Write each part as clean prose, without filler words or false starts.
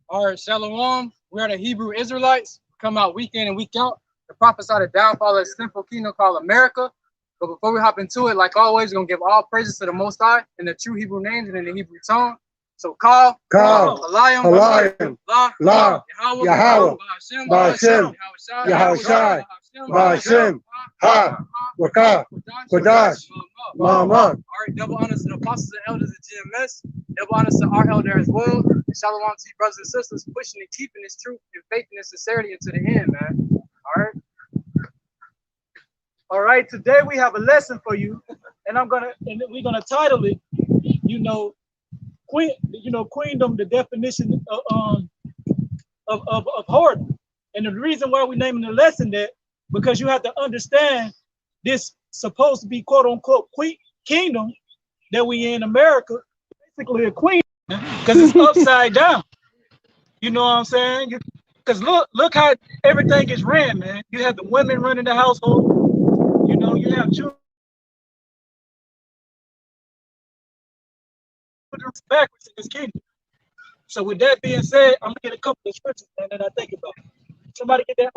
All right, Shalom. We are the Hebrew Israelites. Come out week in and week out to prophesy the downfall of this sinful kingdom called America. But before we hop into it, like always, we're going to give all praises to the Most High in the true Hebrew names and in the Hebrew tongue. So call, Halayim, La, Yahweh, Ba'ashem, Yahushai, Ba'ashem, Ha, Rakah, Kodash, Ma'amad. All right, double honors to the apostles and elders of GMS. Double honors to our elder as well. And shalom to you brothers and sisters pushing and keeping this truth and faith and sincerity into the end, man. All right. All right, today we have a lesson for you, and we're gonna title it, queendom, the definition of whoredom. And the reason why we're naming the lesson that, because you have to understand this supposed to be quote unquote kingdom that we in America, basically a queen, because it's upside down. You know what I'm saying? Because look how everything is ran, man. You have the women running the household. You have children backwards in this kingdom. So with that being said, I'm gonna get a couple of scriptures, man, that I think about. Somebody get that.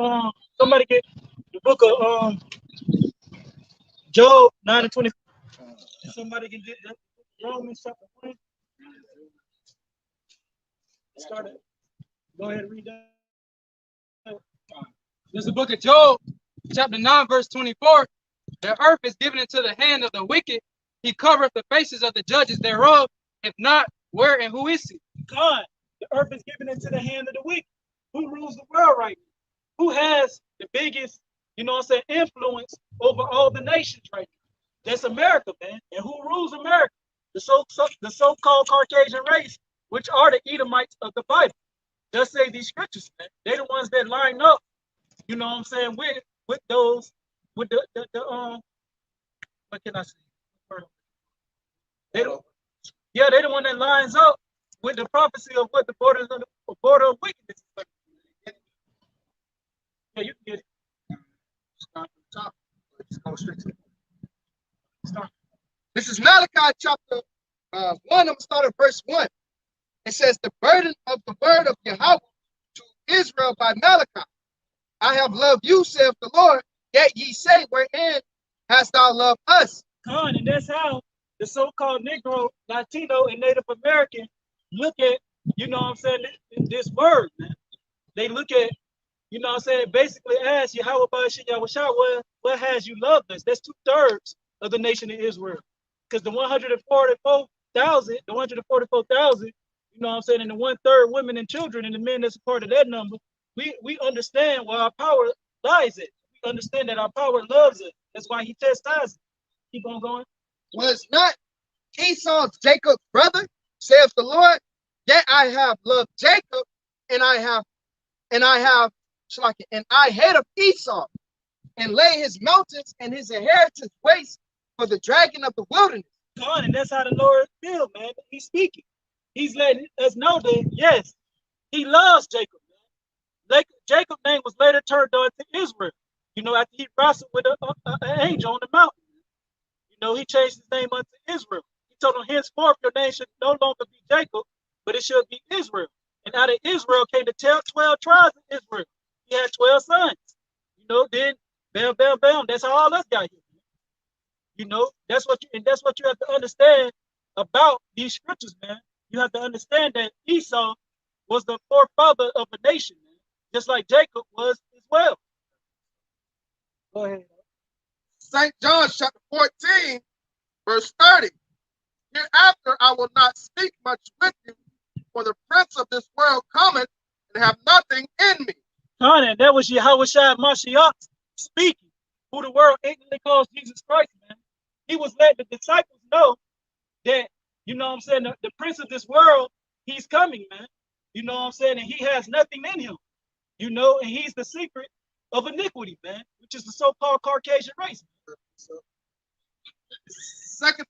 Somebody get the book of Job 9:24. Somebody can get that Romans chapter 1. Start it. Go ahead and read that. There's the book of Job, chapter 9, verse 24. The earth is given into the hand of the wicked. He covereth the faces of the judges thereof. If not, where and who is he? God, the earth is given into the hand of the wicked. Who rules the world right now? Who has the biggest, influence over all the nations right now? That's America, man. And who rules America? The so-called Caucasian race, which are the Edomites of the Bible. Just say these scriptures, man. They're the ones that line up, with those, with the what can I say? They're the one that lines up with the prophecy of what the border of wickedness is. Yeah, you can get it. Start from the top. Just go straight to it. Start. This is Malachi chapter 1. I'm going to start at verse 1. It says, the burden of the word of Yahweh to Israel by Malachi. I have loved you, saith the Lord, yet ye say, wherein hast thou loved us? Con, and that's how the so-called Negro, Latino, and Native American look at, this word, man. They look at, basically ask Yahweh Ba'ashem Yahushua, what has you loved us? That's 2/3 of the nation of Israel. Because the 144,000, and the 1/3 women and children, and the men that's a part of that number, we understand where our power lies at. We understand that our power loves it. That's why he chastises. Keep on going. Was not Esau Jacob's brother, saith the Lord? Yet I have loved Jacob, and I hate of Esau, and lay his mountains and his inheritance waste for the dragon of the wilderness. God, and that's how the Lord feels, man. He's speaking. He's letting us know that, yes, he loves Jacob, man. Jacob's name was later turned on to Israel, after he wrestled with an angel on the mountain. He changed his name unto Israel. He told him, henceforth, your name should no longer be Jacob, but it should be Israel. And out of Israel came the 12 tribes of Israel. He had 12 sons. Then bam, bam, bam. That's how all us got here. That's what you have to understand about these scriptures, man. You have to understand that Esau was the forefather of a nation, man, just like Jacob was as well. Go ahead. St. John chapter 14, verse 30. Hereafter I will not speak much with you, for the prince of this world cometh and have nothing in me. And that was Yahushua Mashiach speaking, who the world ignorantly calls Jesus Christ, man. He was letting the disciples know that, the prince of this world, he's coming, man. And he has nothing in him, and he's the secret of iniquity, man, which is the so-called Caucasian race. Second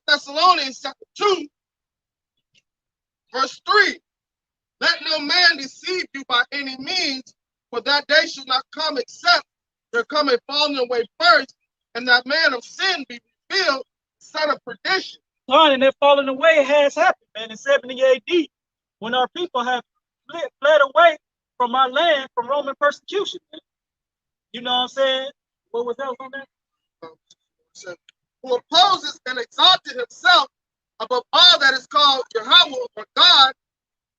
Thessalonians chapter 2, verse 3. Let no man deceive you by any means, for that day should not come except there come a falling away first, and that man of sin be revealed, son of perdition, And that falling away has happened, man, in 70 AD, when our people have fled away from our land from Roman persecution, man. You know what I'm saying? What was else on that? Who opposes and exalted himself above all that is called Yahweh or God,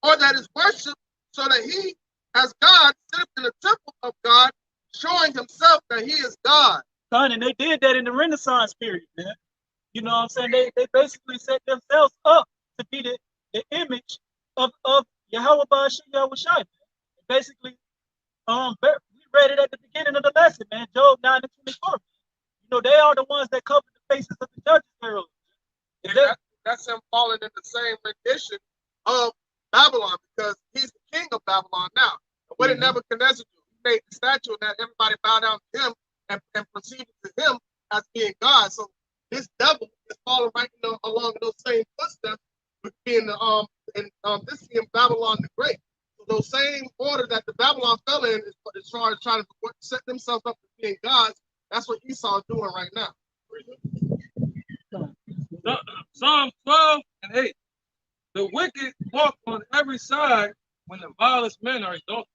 or that is worshipped, so that he, as God, sitteth in the temple of God, showing himself that he is God. And they did that in the Renaissance period, man. You know what I'm saying? They basically set themselves up to be the image of Yahweh Shai. Basically, we read it at the beginning of the lesson, man. Job 9:24. You know, they are the ones that cover the faces of the judges thereof. That's him falling in the same rendition of Babylon, because he's the king of Babylon now. And what did Nebuchadnezzar do? He made the statue that everybody bow down to him and perceived to him as being God. So this devil is falling right along those same footsteps, with being this being Babylon the Great. So those same order that the Babylon fell in, as far as trying to set themselves up as being gods, that's what Esau is doing right now. Psalm 12:8. The wicked walk on every side when the vilest men are exalted.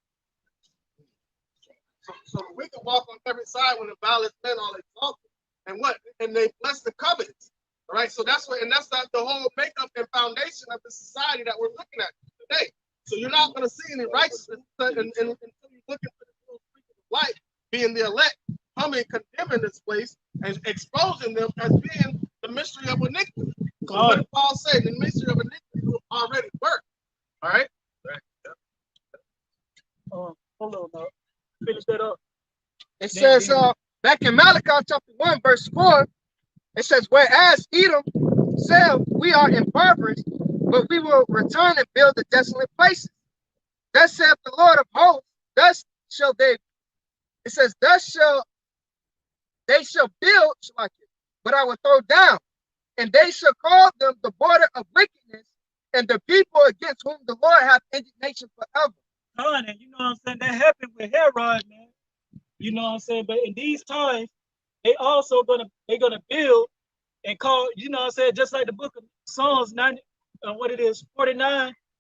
So the wicked walk on every side when the vilest men are exalted. And what? And they bless the covenants. All right. So that's what, and that's not the whole makeup and foundation of the society that we're looking at today. So you're not going to see any righteousness until you're looking for the light, being the elect, coming, condemning this place, and exposing them as being the mystery of iniquity. So what did Paul say? The mystery of iniquity already worked. All right. Hold on, now. Finish that up. It says back in Malachi chapter 1, verse 4, it says, whereas Edom said, we are impoverished, but we will return and build the desolate places. Thus saith the Lord of hosts, thus shall they, it says, they shall build, but I will throw down, and they shall call them the border of wickedness, and the people against whom the Lord hath indignation forever. And you know what I'm saying? That happened with Herod, man. You know what I'm saying? But in these times, they also gonna build and call, you know what I'm saying, just like the book of Psalms 49 and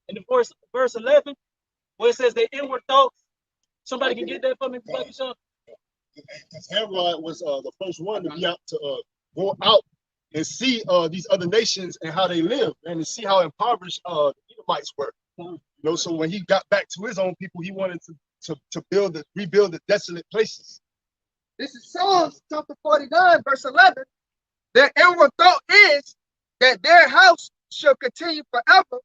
the verse 11, where it says the inward thoughts. Somebody can get that for me, Brother Sean? Because Herod was the first one to be out to go out and see these other nations and how they live, and to see how impoverished the Edomites were. You know, so when he got back to his own people, he wanted to rebuild the desolate places. This is Psalms chapter 49, verse 11. Their inward thought is that their house shall continue forever,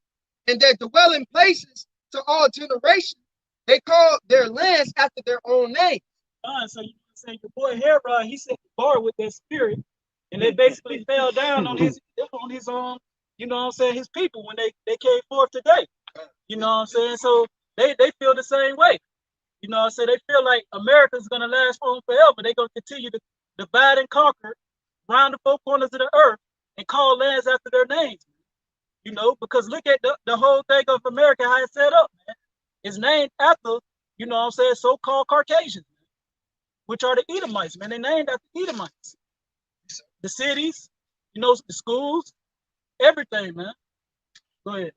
and their dwelling places to all generations. They call their lands after their own name. So you say your boy Herod, he set the bar with that spirit, and they basically fell down on his you know what I'm saying, his people when they came forth today. You know what I'm saying? So they feel the same way. You know what I'm saying? They feel like America's gonna last for them forever. They're gonna continue to divide and conquer round the four corners of the earth and call lands after their names. You know, because look at the whole thing of America, how it's set up, man. It's named after, you know what I'm saying, so-called Caucasians, which are the Edomites, man. They're named after Edomites. The cities, you know, the schools, everything, man. Go ahead.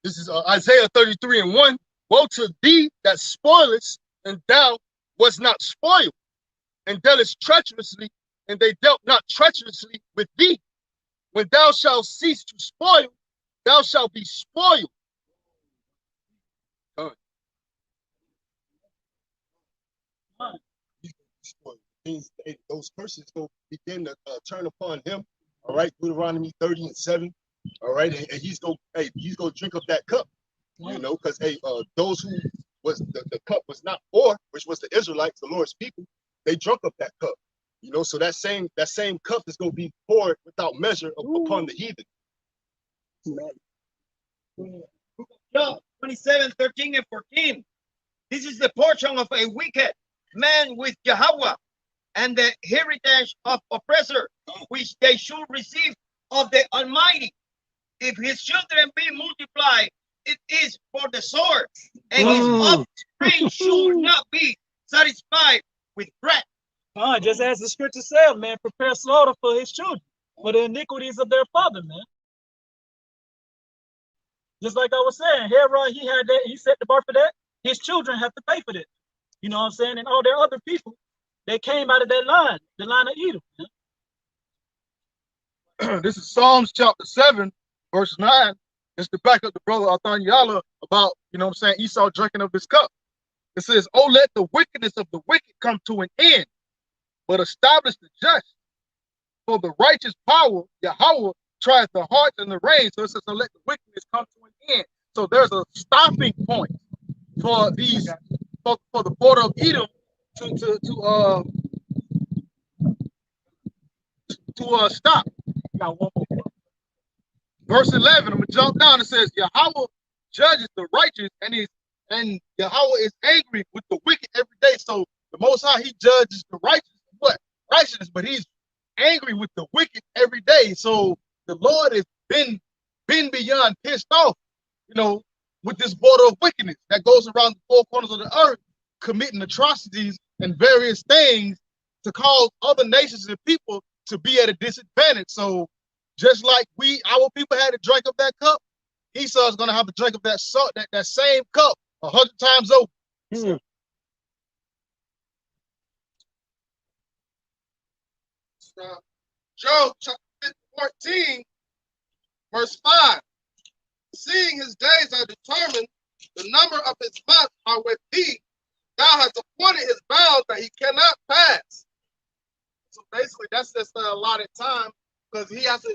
This is Isaiah 33:1. Woe to thee that spoilest, and thou was not spoiled, and dealest treacherously, and they dealt not treacherously with thee. When thou shalt cease to spoil, thou shalt be spoiled. Those curses will begin to turn upon him. All right, Deuteronomy 30:7. All right, and he's gonna drink up that cup. You know, because those who was the cup was not for, which was the Israelites, the Lord's people, they drunk up that cup. You know, so that same cup is gonna be poured without measure upon the heathen. Job 27:13 and 14. This is the portion of a wicked man with Yahweh, and the heritage of oppressor, which they should receive of the Almighty. If his children be multiplied, it is for the sword, and his offspring should not be satisfied with bread. Just as the scripture said, man, prepare slaughter for his children, for the iniquities of their father, man. Just like I was saying, Herod, he had that, he set the bar for that. His children have to pay for that. You know what I'm saying? And all their other people, they came out of that line, the line of Edom. This is Psalms chapter 7, verse 9. It's to back up the brother Athaniala about, you know what I'm saying, Esau drinking of this cup. It says, oh, let the wickedness of the wicked come to an end, but establish the just. For the righteous power, Yahweh, trieth the hearts and the reins. So it says, so let the wickedness come to an end. So there's a stopping point for these, for the border of Edom to stop. Got one more. Verse 11, I'm gonna jump down. It says, Yahweh judges the righteous, and Yahweh is angry with the wicked every day. So the Most High, he judges the righteous, what? Righteousness, but he's angry with the wicked every day. So the Lord has been beyond pissed off, you know, with this border of wickedness that goes around the four corners of the earth, committing atrocities and various things to cause other nations and people to be at a disadvantage. So just like our people had to drink of that cup, Esau is gonna have to drink of that salt, that same cup 100 times over. Job chapter 14, verse 5. Seeing his days are determined, the number of his months are with thee. Thou hast appointed his bounds that he cannot pass. So basically, that's just a allotted time, because he has to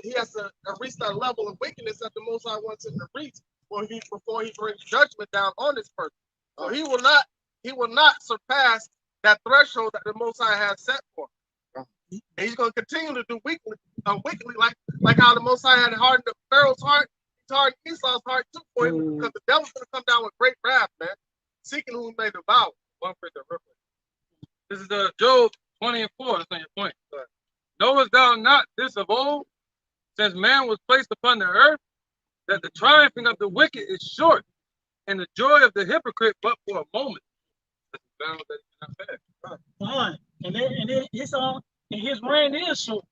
reach that level of wickedness that the Most High wants him to reach before he brings judgment down on this person. So he will not surpass that threshold that the Most High has set for him. And he's going to continue to do wickedly, like how the Most High had hardened Pharaoh's heart, he's hardened Esau's heart too for him, because the devil's going to come down with great wrath, man, seeking whom he may devour. This is Job 20 and 4. That's on your point. Knowest thou not this of old, since man was placed upon the earth, that the triumphing of the wicked is short, and the joy of the hypocrite but for a moment. That's the balance that he cannot pass. And his reign is short.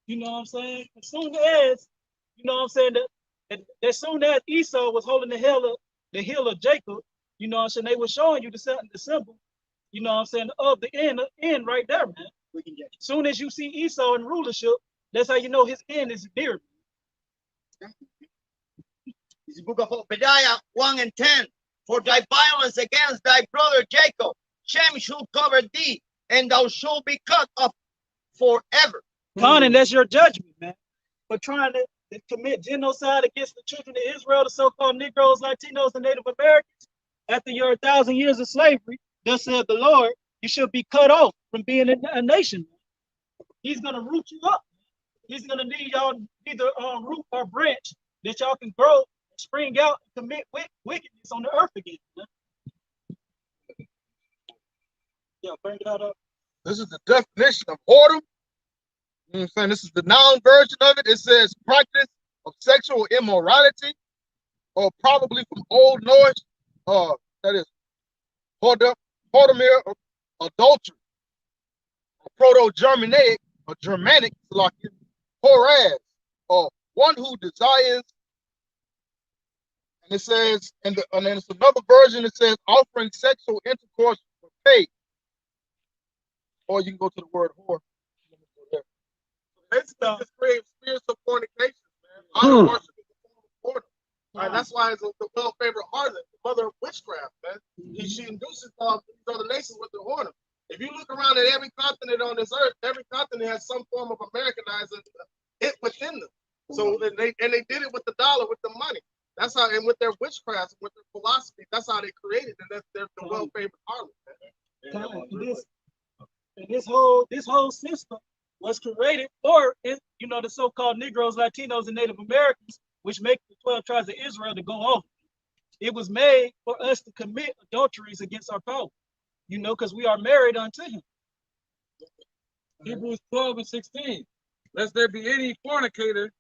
You know what I'm saying? As soon as, you know what I'm saying, that as soon as Esau was holding the heel of Jacob, you know what I'm saying, they were showing you the symbol, you know what I'm saying, of the end right there, man. As soon as you see Esau in rulership, that's how you know his end is near. It's the book of Obadiah 1 and 10. For thy violence against thy brother Jacob, shame shall cover thee, and thou shalt be cut off forever. And that's your judgment, man, for trying to commit genocide against the children of Israel, the so-called Negroes, Latinos, and Native Americans. After your 1,000 years of slavery, thus said the Lord, you should be cut off from being a nation. He's going to root you up. He's going to need y'all either root or branch that y'all can grow, spring out, and commit wickedness on the earth again. Man. Yeah, bring it out. This is the definition of whoredom. You know what I'm saying? This is the noun version of it. It says practice of sexual immorality, or probably from Old Norse, that is whoredomir, adultery, Proto-Germanic or Germanic, like horaz, or one who desires. And it says, and then it's another version. It says offering sexual intercourse for pay. Or you can go to the word whore. Basically, just create spiritual fornication, man. Idol worship is a form of whoredom. Right? That's why it's the well-favored harlot, the mother of witchcraft, man. She induces these other nations with the whoredom. If you look around at every continent on this earth, every continent has some form of Americanizing it within them. So they did it with the dollar, with the money. That's how, and with their witchcraft, with their philosophy, that's how they created, and that's the well-favored harlot, man. And this whole system was created for, you know, the so-called Negroes, Latinos, and Native Americans, which make the 12 tribes of Israel to go over. It was made for us to commit adulteries against our power, you know, because we are married unto him. Hebrews 12 and 16. Lest there be any fornicator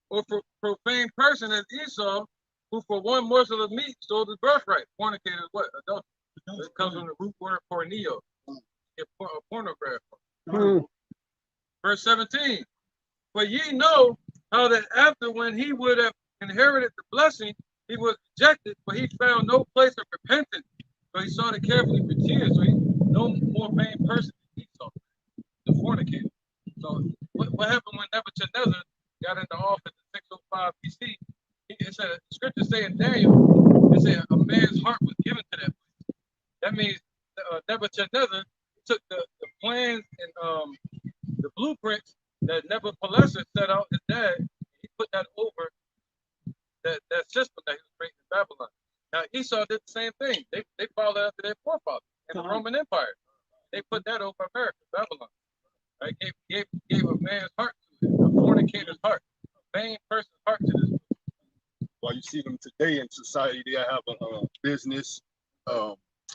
or profane person as Esau, who for one morsel of meat sold his birthright. Fornicator is what? Adultery. This comes from the root word porneo. A pornograph. Verse 17. For ye know how that after when he would have inherited the blessing, he was rejected, but he found no place of repentance. So he sought it carefully for tears. So he no more vain person than Esau, the fornicator. So what happened when Nebuchadnezzar got into office in 605 BC? It said, scripture say in Daniel, it said a man's heart was given to that place. That means Nebuchadnezzar took the plans and the blueprints that Nebuchadnezzar set out his dad. He put that over that system that he was creating in Babylon. Now Esau did the same thing. They followed after their forefathers in the Roman Empire. They put that over America, Babylon. Right? Gave a man's heart to it, a fornicator's heart, a vain person's heart to this. While you see them today in society, they have a business,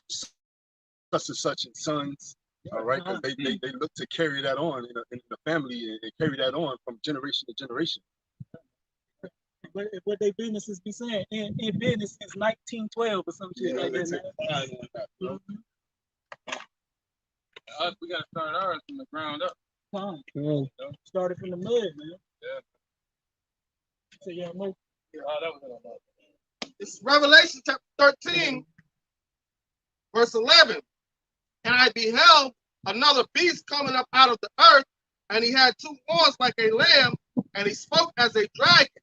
such and such and sons. All right, because they look to carry that on in the family and carry that on from generation to generation. What they businesses be saying in business since 1912 or some shit like that. Us, we gotta start ours from the ground up. Started from the mud, man. Yeah. So yeah, no. It's Revelation chapter 13, verse 11. And I beheld another beast coming up out of the earth, and he had two horns like a lamb, and he spoke as a dragon.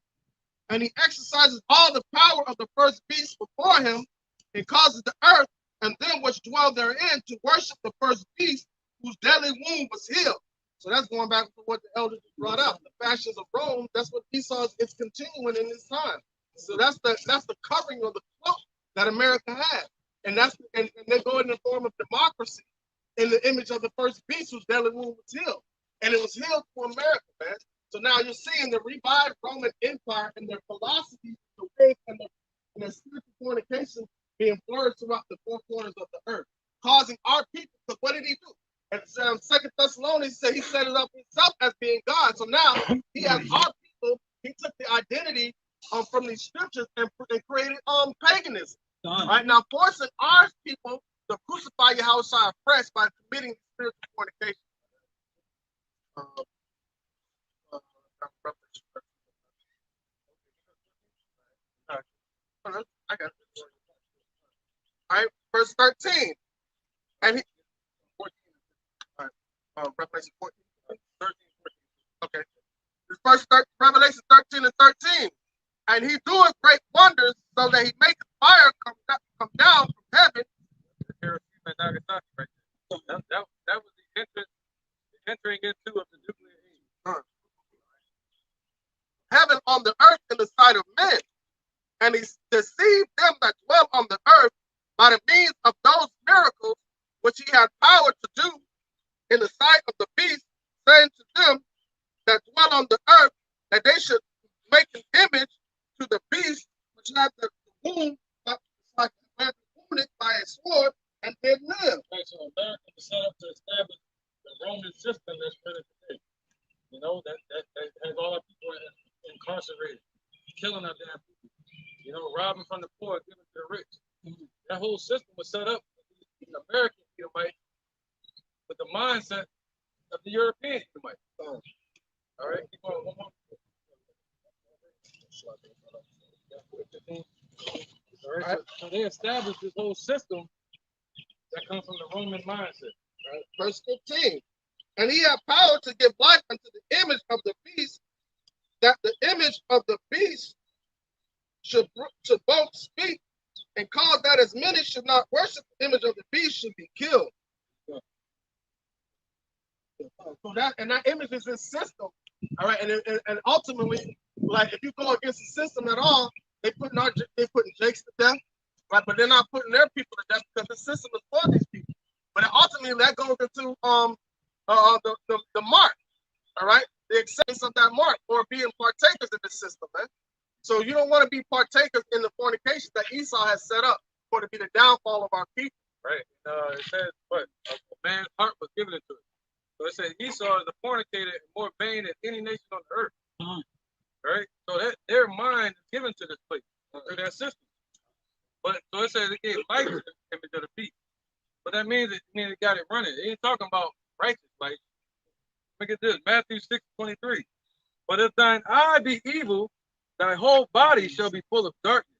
And he exercises all the power of the first beast before him, and causes the earth and them which dwell therein to worship the first beast, whose deadly wound was healed. So that's going back to what the elders brought up, the fashions of Rome. That's what Esau is continuing in this time. So that's the covering of the cloak that America had, and they're going in the form of democracy in the image of the first beast, whose deadly wound was healed, and it was healed for America, man. So now you're seeing the revived Roman Empire and their philosophy, the way and their spiritual fornication being flourished throughout the four corners of the earth, causing our people. Because what did he do? And 2 Thessalonians said he set it up himself as being God. So now he has our people. He took the identity from these scriptures and created paganism. Right now, forcing our people to crucify Yahushua afresh by committing spiritual fornication. I got it. All right, verse 13. And he, 14. All right, Revelation 14. 13, 14. Okay. This verse Revelation 13 and 13. And he doeth great wonders, so that he makes fire come down from heaven. That was the entering into of the nuclear age. Heaven on the earth in the sight of men. And he deceived them that dwell on the earth by the means of those miracles which he had power to do in the sight of the beast, saying to them that dwell on the earth that they should make an image to the beast which had the wound, like wounded by a sword, and did live. Okay, so America was set up to establish the Roman system that's present today. You know, that has all our people incarcerated, killing our damn people. You know, robbing from the poor, giving to the rich. That whole system was set up in the American Edomite with the mindset of the European Edomite. All right, keep on. One more. All right, so they established this whole system that comes from the Roman mindset. Right. Verse 15. And he had power to give life unto the image of the beast, that the image of the beast should both speak and cause that as many should not worship the image of the beast should be killed. So that image is this system. All right, and ultimately, like if you go against the system at all, they're putting Jakes to death, right? But they're not putting their people to death because the system is for these people. But ultimately, that goes into the mark, all right, the acceptance of that mark or being partakers in the system, man. So you don't want to be partakers in the fornication that Esau has set up for to be the downfall of our people. Right. It says, what? A man's heart was given into it. So it says Esau is a fornicator and more vain than any nation on the earth. Right? So that their mind is given to this place through their system. But so it says it gave life to the image of the beast. But that means it got it running. It ain't talking about righteous life. Look at this, Matthew 6:23. But if thine eye be evil, thy whole body shall be full of darkness.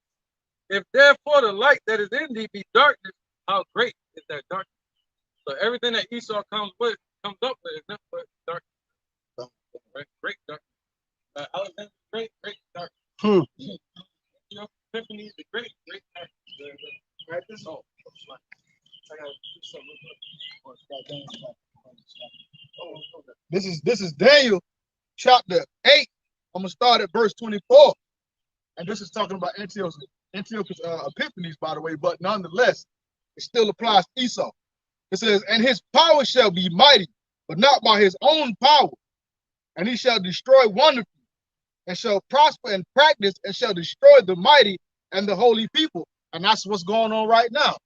If therefore the light that is in thee be darkness, how great is that darkness? So everything that Esau comes up with is nothing but darkness. Right? Great darkness. Alexander, great darkness. Your Epiphany, the great darkness. Right? This all. I gotta do something. This is Daniel chapter 8. I'm gonna start at verse 24. And this is talking about Antiochus' epiphanies, by the way, but nonetheless, it still applies to Esau. It says, and his power shall be mighty, but not by his own power. And he shall destroy wonderfully, and shall prosper and practice, and shall destroy the mighty and the holy people. And that's what's going on right now.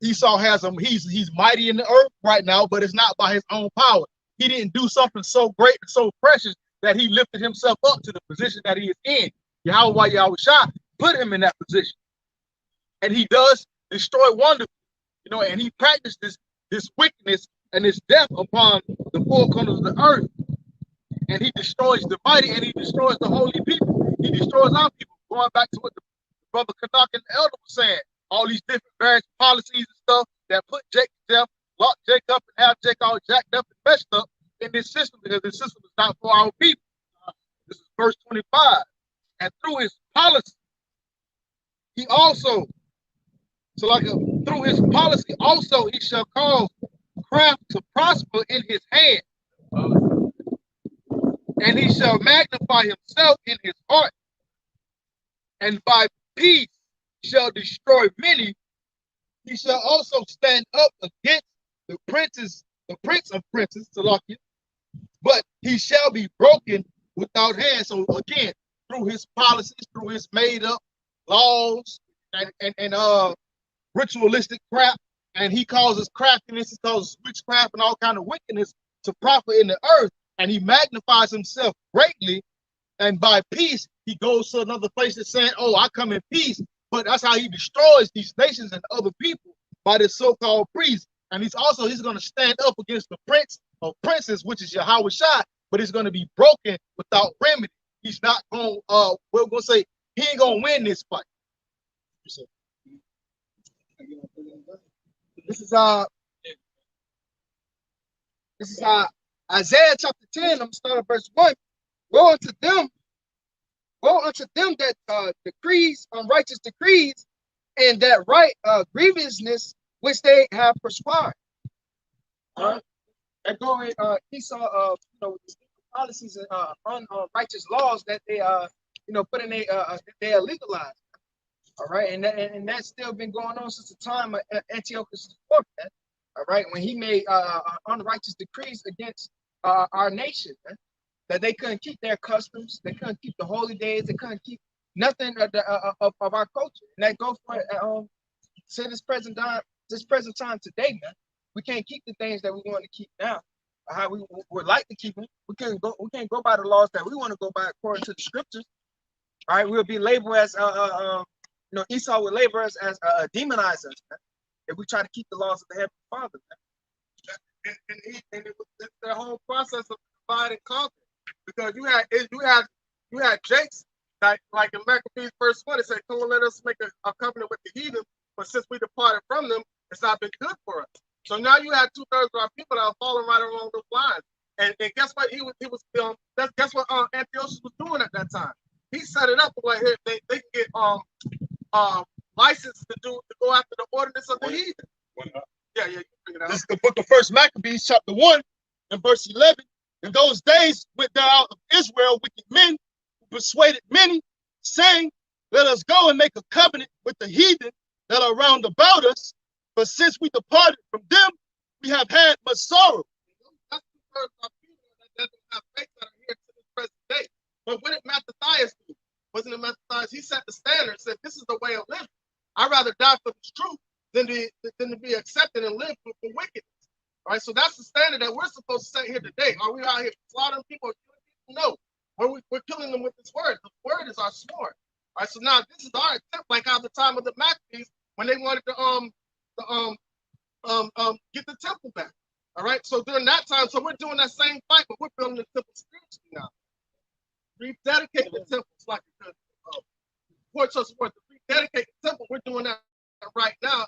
Esau has him, he's mighty in the earth right now, but it's not by his own power. He didn't do something so great and so precious that he lifted himself up to the position that he is in. Yahweh put him in that position. And he does destroy wonderfully, and he practiced this wickedness and this death upon the four corners of the earth. And he destroys the mighty and he destroys the holy people. He destroys our people. Going back to what the brother Kanak and the elder was saying, all these different various policies and stuff that put Jacob to death, lock Jacob up and have Jacob all jacked up and messed up in this system, because this system is not for our people. This is verse 25. And through his policy, he also, through his policy also, he shall cause craft to prosper in his hand. And he shall magnify himself in his heart. And by peace shall destroy many. He shall also stand up against the prince of princes, Salakia, but he shall be broken without hand. So again, through his policies, through his made up laws and ritualistic crap, and he causes craftiness, he causes witchcraft and all kind of wickedness to prosper in the earth, and he magnifies himself greatly, and by peace he goes to another place that's saying, oh, I come in peace. But that's how he destroys these nations and other people, by this so-called priest. And he's going to stand up against the prince of princes, which is Yahweh Shai, but he's going to be broken without remedy. He's not going we're going to say he ain't going to win this fight. This is Isaiah chapter 10. I'm going to start at verse 1. Woe unto them that decrees unrighteous decrees, and that right grievousness which they have prescribed. And going Esau, with the policies and unrighteous laws that they put in they are legalized. All right, and that's still been going on since the time of Antiochus IV. All right, when he made unrighteous decrees against our nation, that they couldn't keep their customs, they couldn't keep the holy days, they couldn't keep nothing of our culture. And that goes for to this present time today, man. We can't keep the things that we want to keep now, how we would like to keep them. We can't go by the laws that we want to go by according to the scriptures. All right, we'll be labeled as Esau will label us as demonizers, man, if we try to keep the laws of the Heavenly Father, man. And it was the whole process of divide and conquer, because you had Jakes, like in Maccabees verse 1, it said, "Come on, let us make a covenant with the heathen, but since we departed from them, it's not been good for us." So now you had 2/3 of our people that are falling right along those lines. And guess what? Guess what Antiochus was doing at that time? He set it up where they can get license to go after the ordinance of the heathen. Yeah, you figured it out. This is the book of First Maccabees, chapter 1, and verse 11. In those days went there out of Israel wicked men who persuaded many, saying, "Let us go and make a covenant with the heathen that are round about us. But since we departed from them, we have had much sorrow." That's the first of people that doesn't have faith that are here to this present day. But what did Mattathias do? Wasn't it Mattathias? He set the standard, said, "This is the way of living. I'd rather die for this truth than to be accepted and live for wickedness." All right, so that's the standard that we're supposed to set here today. Are we out here slaughtering people or killing people? No. We're killing them with this word. The word is our sword. All right, so now this is our attempt, like at the time of the Maccabees, when they wanted to get the temple back. All right, so during that time, so we're doing that same fight, but we're building the temple spiritually now. Rededicate the temples like it does. porch us worth to rededicate the temple. We're doing that right now,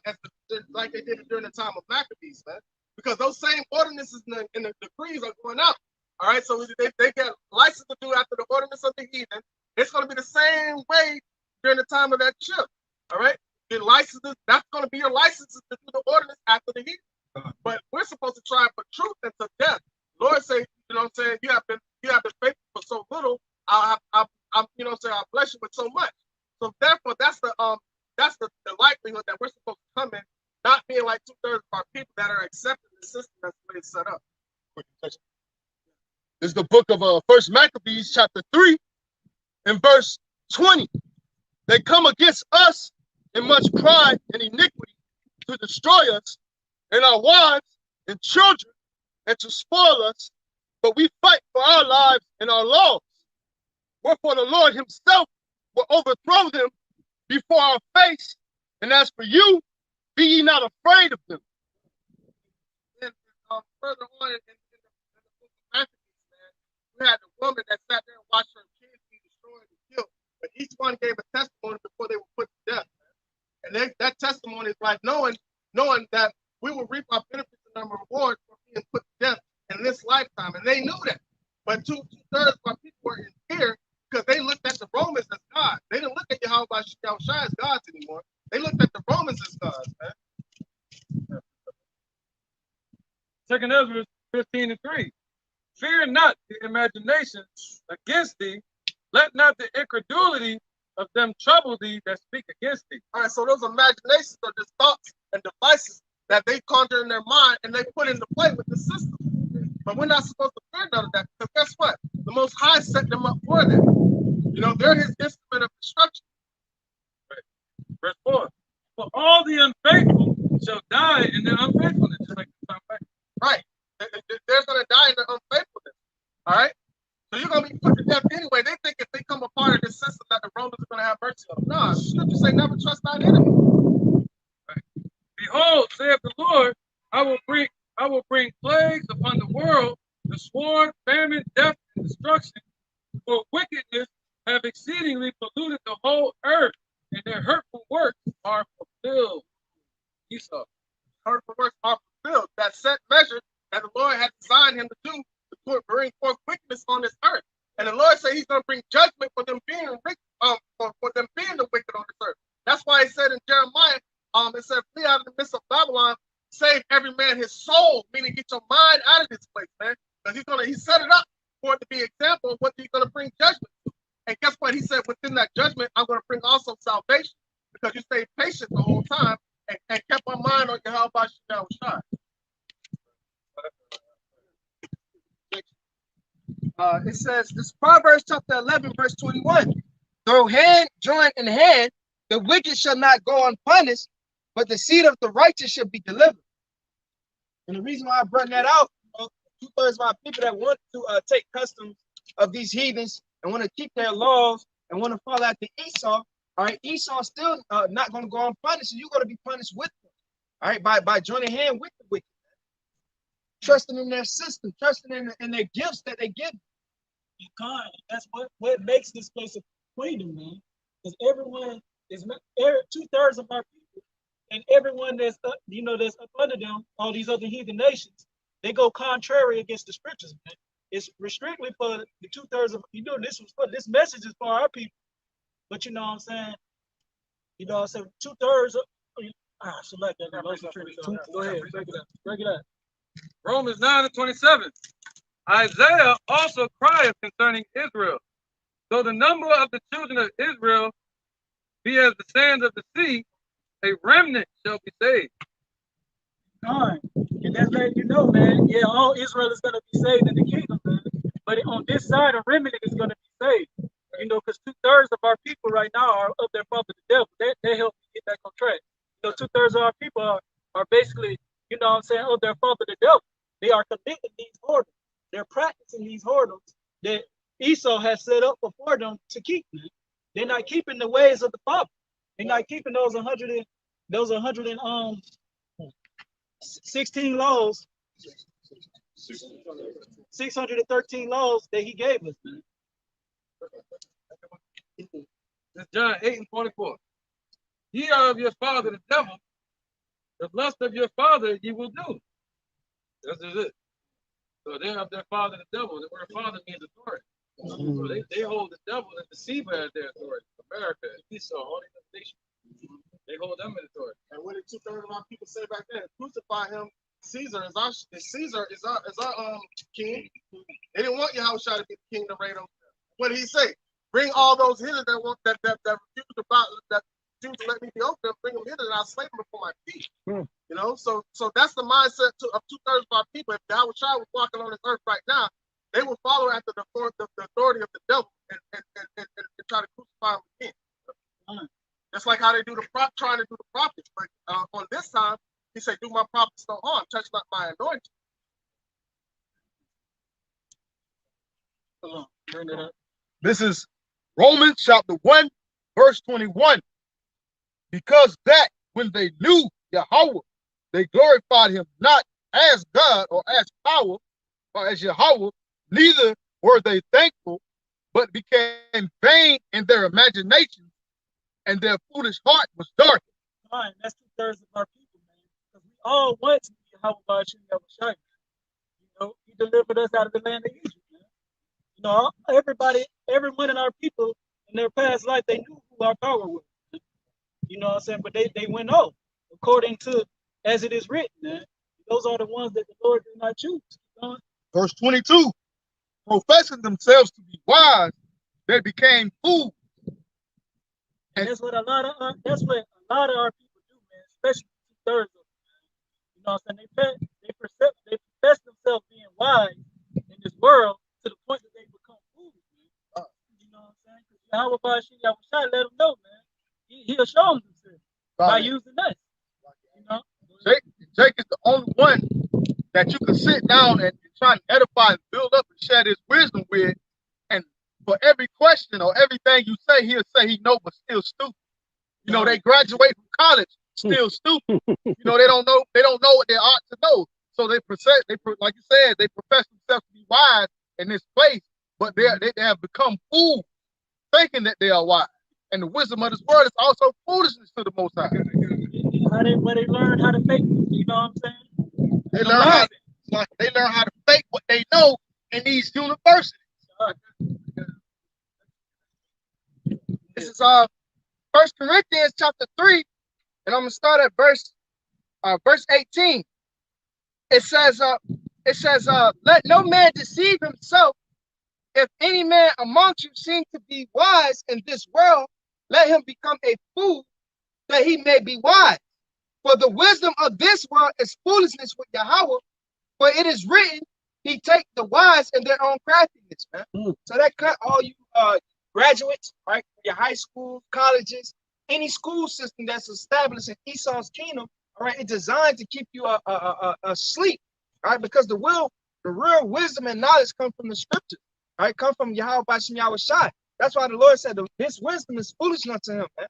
like they did it during the time of Maccabees, man. Because those same ordinances and the decrees are going out. All right, so they get license to do after the ordinance of the heathen. It's going to be the same way during the time of that chip. All right, the licenses, that's going to be your licenses to do the ordinance after the heathen. But we're supposed to try and put truth into death. Lord say, you know what I'm saying, you have been faithful for so little, I'll you know what I'm saying, I'll bless you with so much. So therefore, that's the likelihood that we're supposed to come in, not being like 2/3 of our people that are accepting the system that's the way it's set up. This is the book of First Maccabees, chapter 3, and verse 20. They come against us in much pride and iniquity to destroy us and our wives and children and to spoil us, but we fight for our lives and our laws. Wherefore the Lord himself will overthrow them before our face. And as for you, be ye not afraid of them. And further on in the book of Maccabees, man, we had a woman that sat there and watched her kids be destroyed and killed. But each one gave a testimony before they were put to death. And that testimony is like knowing that we will reap our benefits and our rewards for being put to death in this lifetime. And they knew that. But 2/3 of our people were in fear because they looked at the Romans as God. They didn't look at Yahweh Shai as gods anymore. They looked at the Romans as gods, man. 2 Ezra 15:3. Fear not the imagination against thee. Let not the incredulity of them trouble thee that speak against thee. All right, so those imaginations are just thoughts and devices that they conjure in their mind and they put into play with the system. But we're not supposed to fear none of that because guess what? The Most High set them up for that. You know, they're his instrument of destruction. Right. Verse 4. For all the unfaithful shall die in their unfaithfulness. Just like right. They're going to die in their unfaithfulness. All right? So you're going to be put to death anyway. They think if they come a part of this system that the Romans are going to have mercy on them. No, scripture say never trust thine enemy. Right. Behold, saith the Lord, I will bring plagues upon the world, the sword, famine, death, and destruction. For wickedness have exceedingly polluted the whole earth, and their hurtful works are fulfilled. Esau. Hurtful works are fulfilled. That set measure that the Lord had designed him to do to bring forth wickedness on this earth. And the Lord said he's going to bring judgment for them being for them being the wicked on this earth. That's why he said in Jeremiah, it said, flee out of the midst of Babylon, save every man his soul, meaning get your mind out of this place, man. Because he set it up for it to be an example of what he's going to bring judgment to. And guess what? He said within that judgment, I'm going to bring also salvation because you stayed patient the whole time and kept my mind on Yahweh Shai. It says, this Proverbs chapter 11, verse 21. Though hand join in hand, the wicked shall not go unpunished, but the seed of the righteous shall be delivered. And the reason why I brought that out, 2/3 of our people that want to take customs of these heathens and want to keep their laws and want to follow after Esau, all right, Esau's still not going to go unpunished, and you're going to be punished with them, all right, by joining hand with the wicked. Trusting in their system, trusting in their gifts that they give. You can't. That's what makes this place a queendom, man. Because everyone is 2/3 of our people, and everyone that's that's up under them, all these other heathen nations, they go contrary against the scriptures, man. It's strictly for the 2/3 of this message is for our people. But you know what I'm saying? You know what I'm saying? 2/3 of select that. Go ahead, break it up. Romans 9:27. Isaiah also crieth concerning Israel. Though the number of the children of Israel be as the sands of the sea, a remnant shall be saved. All right. And that's letting you know, man. Yeah, all Israel is going to be saved in the kingdom, man. But on this side, a remnant is going to be saved. You know, because 2/3 of our people right now are of their father the devil. They help me get back on track. You know, 2/3 of our people are basically, you know what I'm saying, of their father the devil. They are committing these whoredoms. They're practicing these whoredoms that Esau has set up before them to keep. Man. They're not keeping the ways of the father. They're not keeping those 116 laws, 613 laws that he gave us, man. This is John 8:44. Ye are of your father the devil, the lust of your father ye will do. This is it. So they have their father the devil. The word father means authority. So they hold the devil and the deceiver as their authority. America, Esau, all these nations. They hold them in authority. And what did 2/3 of our people say back then? Crucify him. Caesar is our king. They didn't want Yahushua to be the king to reign over them. What did he say? Bring all those hither that want that refuse to let me be over them. Bring them hither, and I'll slay them before my feet. You know, so that's the mindset of 2/3 of our people. If Yahushua was walking on this earth right now, they will follow after the authority of the devil and try to crucify him again. Just like how they do trying to do the prophets. But on this time, he said, do my prophets no harm, touch not my anointing. Bring it up. This is Romans chapter 1, verse 21. Because that when they knew Yahweh, they glorified him not as God or as power or as Yahweh, neither were they thankful, but became vain in their imagination, and their foolish heart was darkened. Fine, that's 2/3 of our people, man. Because we all want to be Yahweh Bashim Yahushua. You know, he delivered us out of the land of Egypt, man. You know, everyone in our people in their past life, they knew who our power was. Man. You know what I'm saying? But they went off according to as it is written, man. Those are the ones that the Lord did not choose. Verse 22, professing themselves to be wise, they became fools. And that's what a lot of our people do, man, especially 2/3 of them. You know what I'm saying? They profess themselves being wise in this world to the point that they become fools, man. You know what I'm saying? Because Yahweh Bashim Yahushua let them know, man. He'll show them himself by using us. You know? Jake is the only one that you can sit down and try and edify and build up and share his wisdom with. And for every question or everything you say, he'll say he know, but still stupid. You know, they graduate from college, still stupid. You know, they don't know what they ought to know. So like you said, they profess themselves to be wise in this place, but they have become fools, thinking that they are wise. And the wisdom of this world is also foolishness to the Most High. Where they learn how to fake, you know what I'm saying? They learn how to fake what they know in these universities. This is 1 Corinthians chapter 3, and I'm gonna start at verse 18. It says, let no man deceive himself. If any man among you seem to be wise in this world, let him become a fool, that he may be wise. For the wisdom of this world is foolishness with Yahweh. For it is written, he take the wise in their own craftiness, man. So that cut all you graduates, right? Your high school, colleges, any school system that's established in Esau's kingdom, all right, it's designed to keep you asleep, right? Because the real wisdom and knowledge come from the scriptures, right? Come from Yahweh Bashim Yahushua. That's why the Lord said this wisdom is foolishness to him, man.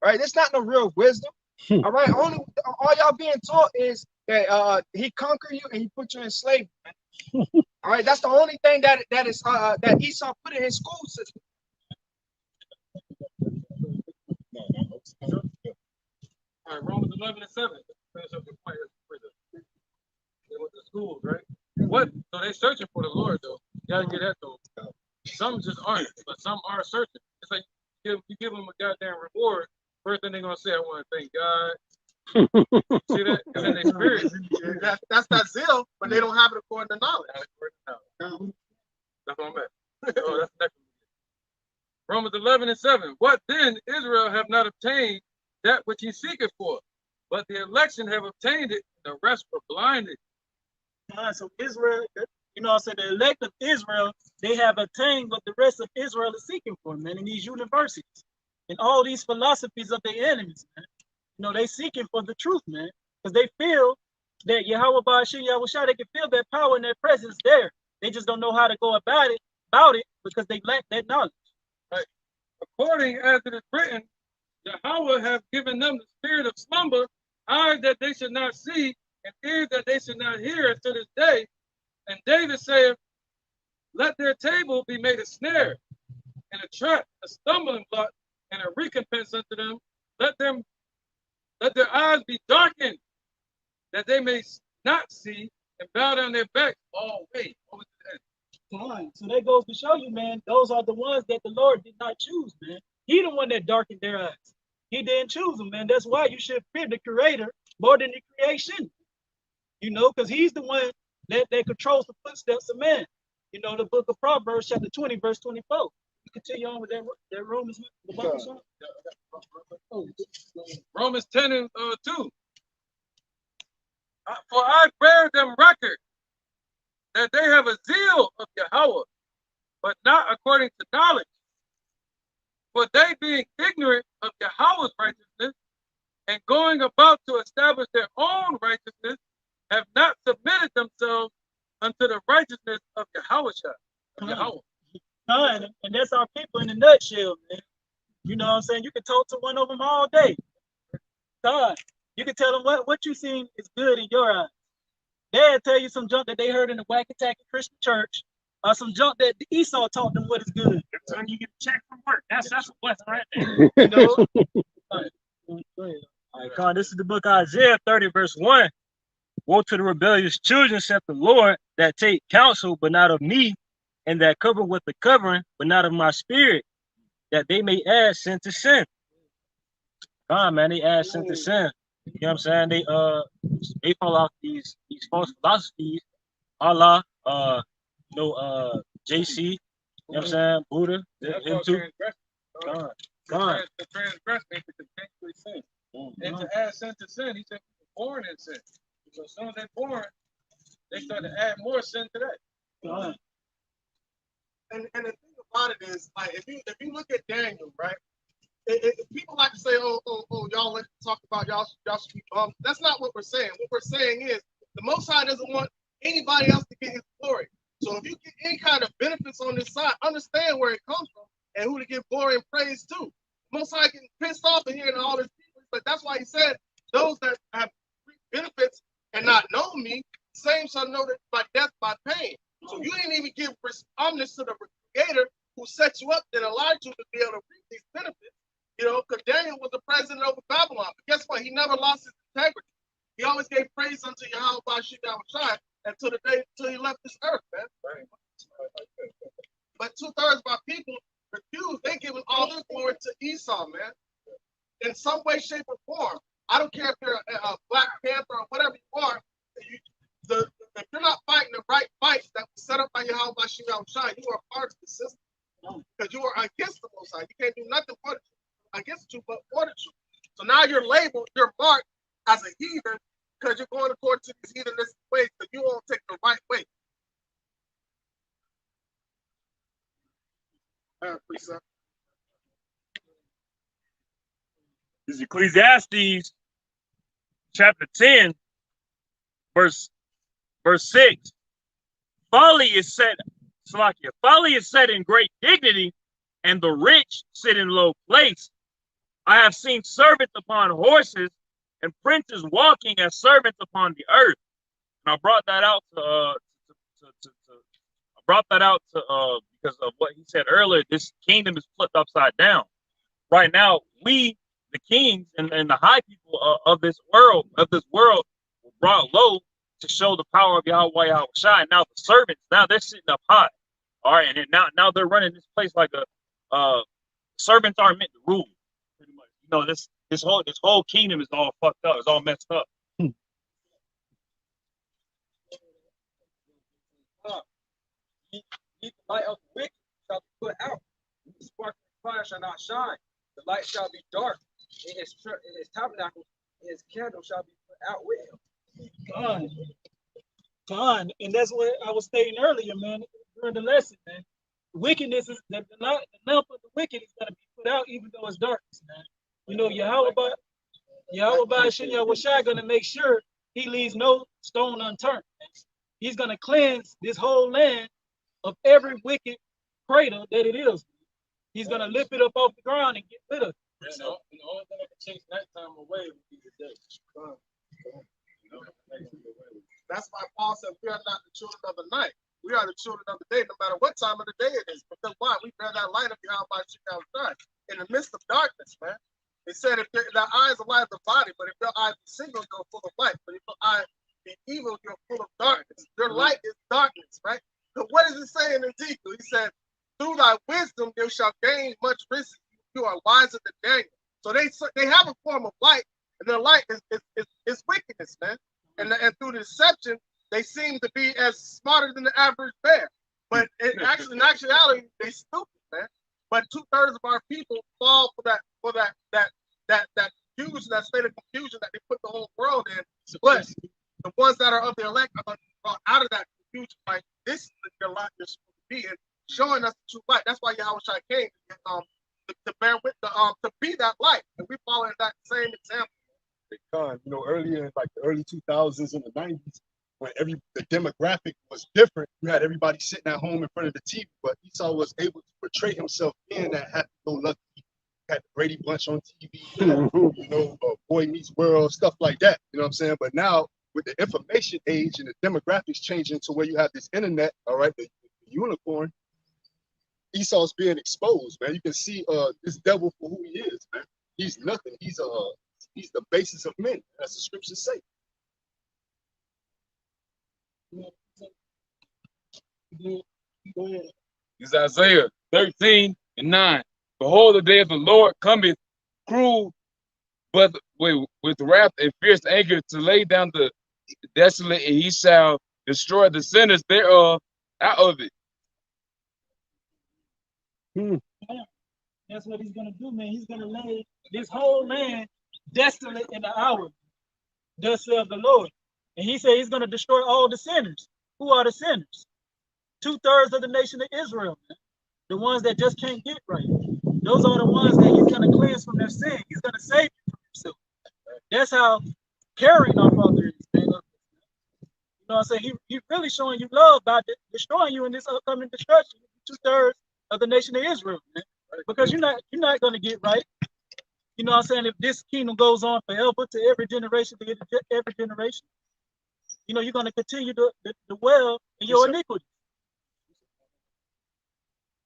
Right? It's not no real wisdom. All right. All y'all being taught is that he conquered you and he put you in slavery. Man. All right. That's the only thing that Esau put in his school system. All right, Romans 11:7. Finish up the point they went to schools, right? So they searching for the Lord, though. You gotta get that though. Some just aren't, but some are searching. It's like you give them a goddamn reward. First thing they're gonna say, I want to thank God. See that? And then they spirit. That's that zeal, but they don't have it according to knowledge. That's what I'm at. Oh, that's next one. Romans 11:7. What then Israel have not obtained that which he seeketh for, but the election have obtained it, the rest were blinded. So Israel, you know, I said the elect of Israel, they have attained what the rest of Israel is seeking for, man, in these universities and all these philosophies of their enemies, man. You know, they seeking for the truth, man, because they feel that Yahweh Bashim Yahushua, they can feel that power and that presence there. They just don't know how to go about it because they lack that knowledge. Right. According as it is written, Yahweh have given them the spirit of slumber, eyes that they should not see, and ears that they should not hear until this day. And David saith, let their table be made a snare, and a trap, a stumbling block and a recompense unto them. Let their eyes be darkened, that they may not see, and bow down their backs all way over to the end. Fine. So that goes to show you, man, those are the ones that the Lord did not choose, man. He the one that darkened their eyes. He didn't choose them, man. That's why you should fear the Creator more than the creation. You know, because he's the one that controls the footsteps of man. You know, the book of Proverbs, chapter 20, verse 24. You continue on with that Romans. Romans 10 and 2. For I bear them record that they have a zeal of Yahweh, but not according to knowledge. For they, being ignorant of Yahweh's righteousness, and going about to establish their own righteousness, have not submitted themselves unto the righteousness of Yahweh. And that's our people in a nutshell, man. You know what I'm saying? You can talk to one of them all day. God, you can tell them what you seen is good in your eyes. They'll tell you some junk that they heard in the Whack Attack Christian church, or some junk that Esau taught them what is good. Every time you get a check from work, that's a blessing right there. You know? All right, Con, this is the book of Isaiah 30, verse 1. Woe to the rebellious children, saith the Lord, that take counsel, but not of me, and that cover with the covering, but not of my spirit, that they may add sin to sin. Con, man, they add sin to sin. You know what I'm saying? They fall off these false philosophies, Allah, JC, you know what I'm saying? Buddha, him too. The transgress means to continually sin. And to add sin to sin, he said, born in sin. So as soon as they're born, they start to add more sin to that. And the thing about it is, like, if you look at Daniel, right? People like to say, oh, y'all like to talk about y'all should be that's not what we're saying. What we're saying is the Most High doesn't want anybody else to get his glory. So if you get any kind of benefits on this side, understand where it comes from and who to give glory and praise to. The Most High getting pissed off in hearing all this people, but that's why he said, those that have benefits and not know me, same shall know that by death, by pain. So you didn't even give homage to the Creator who set you up that allowed you to be able to reap these benefits. You know, because Daniel was the president over Babylon. But guess what? He never lost his integrity. He always gave praise unto Yahweh by Shai until the day until he left this earth, man. But 2/3 of our people refuse. They giving all this glory to Esau, man. In some way, shape, or form. I don't care if you're a Black Panther or whatever you are. If you're not fighting the right fights that was set up by Yahweh by Shai, you are part of the system. Because you are against the Most High. You can't do nothing for the truth, against you, but for the truth. So now you're labeled, you're marked as a heathen because you're going according to these heathenistic ways, but you won't take the right way. This is Ecclesiastes chapter 10, verse 6. Folly is set in great dignity, and the rich sit in low place. I have seen servants upon horses and princes walking as servants upon the earth. And I brought that out because of what he said earlier. This kingdom is flipped upside down. Right now, we, the kings and the high people of this world, were brought low to show the power of Yahweh Shai. Now the servants, now they're sitting up high. All right, and now they're running this place like servants aren't meant to rule. Pretty much, you know, this whole kingdom is all fucked up. It's all messed up. The light of the wicked shall be put out. The spark of fire shall not shine. The light shall be dark. In his tabernacle, his candle shall be put out with him. Fine. And that's what I was stating earlier, man, during the lesson, man. Wickedness is the lamp of the wicked is gonna be put out even though it's darkness, man. You know, Yahweh Shai gonna make sure he leaves no stone unturned. He's gonna cleanse this whole land of every wicked crater that it is. He's gonna lift it up off the ground and get rid of it. The only thing that can chase nighttime away would be the day. That's why Paul said we are not the children of the night. We are the children of the day, no matter what time of the day it is. Because why? We bear that light of Yahweh by Shai. in the midst of darkness, man. They said if the eyes are light of the body, but if your eyes be single, you're full of light. But if your eye be evil, you're full of darkness. Your light is darkness, right? So what does it say in Ezekiel? He said, through thy wisdom you shall gain much riches. You are wiser than Daniel. So they have a form of light, and their light is wickedness, man. And through deception, they seem to be as smarter than the average bear. But in actuality, they stupid, man. But 2/3 of our people fall for that confusion, that state of confusion that they put the whole world in. But the ones that are of the elect are brought out of that confusion. Like, this is your light you're supposed to be in, showing us the true light. That's why Yahweh Shai came to bear with to be that light, and we follow that same example. You know, earlier in like the early 2000s and the 90s, when the demographic was different, you had everybody sitting at home in front of the TV, but Esau was able to portray himself being that happy-go-lucky, had the Brady Bunch on TV, you know, Boy Meets World, stuff like that. You know what I'm saying? But now with the information age and the demographics changing to where you have this internet, all right, the unicorn, Esau's being exposed, man. You can see this devil for who he is, man. He's nothing. He's the basis of men, as the scriptures say. It's Isaiah 13:9. Behold, the day of the Lord cometh cruel, but with wrath and fierce anger to lay down the desolate, and he shall destroy the sinners thereof out of it. That's what he's gonna do, man. He's gonna lay this whole land desolate in the hour, thus saith the Lord. And he said he's gonna destroy all the sinners. Who are the sinners? 2/3 of the nation of Israel, man. The ones that just can't get right. Those are the ones that he's gonna cleanse from their sin. He's gonna save you from himself. That's how caring our Father is, man. You know what I'm saying? He really showing you love by destroying you in this upcoming destruction. 2/3 of the nation of Israel, man. Because you're not gonna get right. You know what I'm saying? If this kingdom goes on forever to every generation, you know, you're gonna continue to dwell in your iniquity.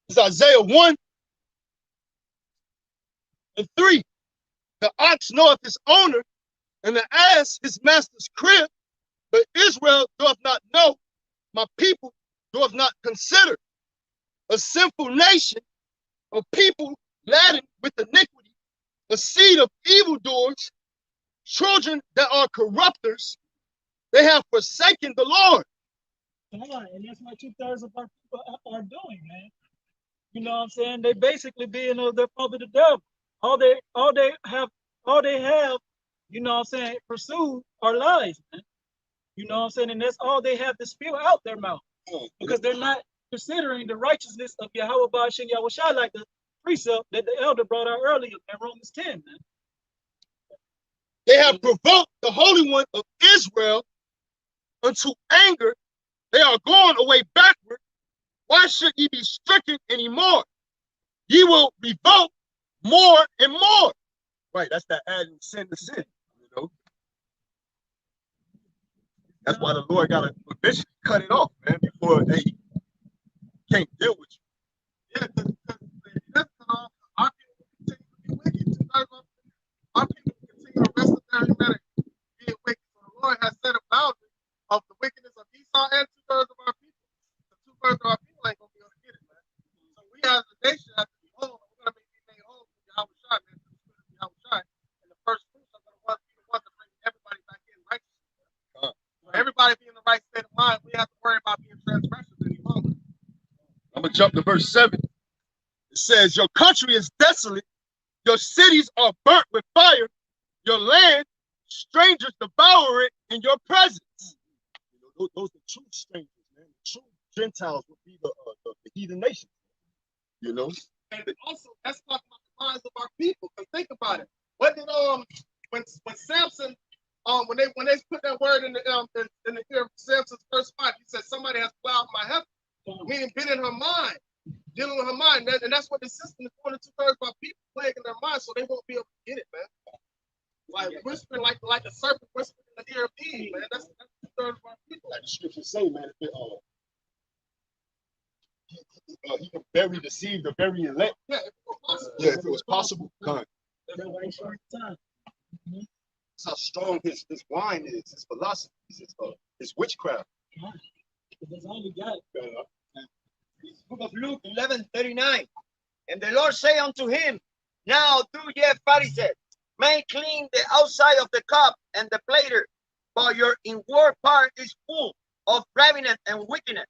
It's Isaiah 1:3. The ox knoweth his owner, and the ass his master's crib, but Israel doth not know, my people doth not consider. A sinful nation, a people laden with iniquity, a seed of evildoers, children that are corrupters, they have forsaken the Lord. And that's what 2/3 of our people are doing, man. You know what I'm saying? They basically being their father the devil. All they have, you know what I'm saying, pursued are lies, man. You know what I'm saying? And that's all they have to spew out their mouth. Because they're not considering the righteousness of Yahweh Ba'ashem Yahweh Shai, like the precept that the elder brought out earlier in Romans 10, man. They have provoked the Holy One of Israel unto anger. They are going away backward. Why should ye be stricken anymore? Ye will revolt more and more. Right, that's that adding sin to sin, you know. That's why the Lord got to eventually cut it off, man, before they can't deal with you. Yeah, because our people continue to be wicked. Our people continue to rest of their humanity being wicked. So the Lord has set a boundary of the wickedness of Esau and 2/3 of our people. The 2/3 of our people ain't gonna be able to get it, man. So we as a nation have to be whole. We're gonna be made whole with Yahweh Shai, man. Yahweh Shai. And the first fruits are gonna be the ones that bring everybody back in righteousness. Everybody be in the right state of mind. We have to worry about being transgressors any longer. I'm gonna jump to verse 7. It says, your country is desolate, your cities are burnt with fire, your land, strangers devour it in your presence. You know, those are true strangers, man. The true Gentiles would be the heathen nation. You know? And also, that's talking about the minds of our people. Because think about it. What did when Samson when they put that word in the ear of Samson's verse 5, he said, somebody has plowed my heaven, meaning been in her mind, dealing with her mind. And that's what the system is doing to 2/3 of our people, plaguing their minds, so they won't be able to get it, man. Like whispering like a serpent whispering in the ear of Eve, man. That's 2/3 of our people. Like the scriptures say, man, if he can bury the seed, the very elect. Yeah, if it were possible. Yeah, if it was possible, God. That's why he's short time. That's how strong his wine is, his philosophies, his witchcraft. That's all you got. Book of Luke 11:39. And the Lord say unto him, now do ye Pharisees, make clean the outside of the cup and the platter, but your inward part is full of ravenous and wickedness.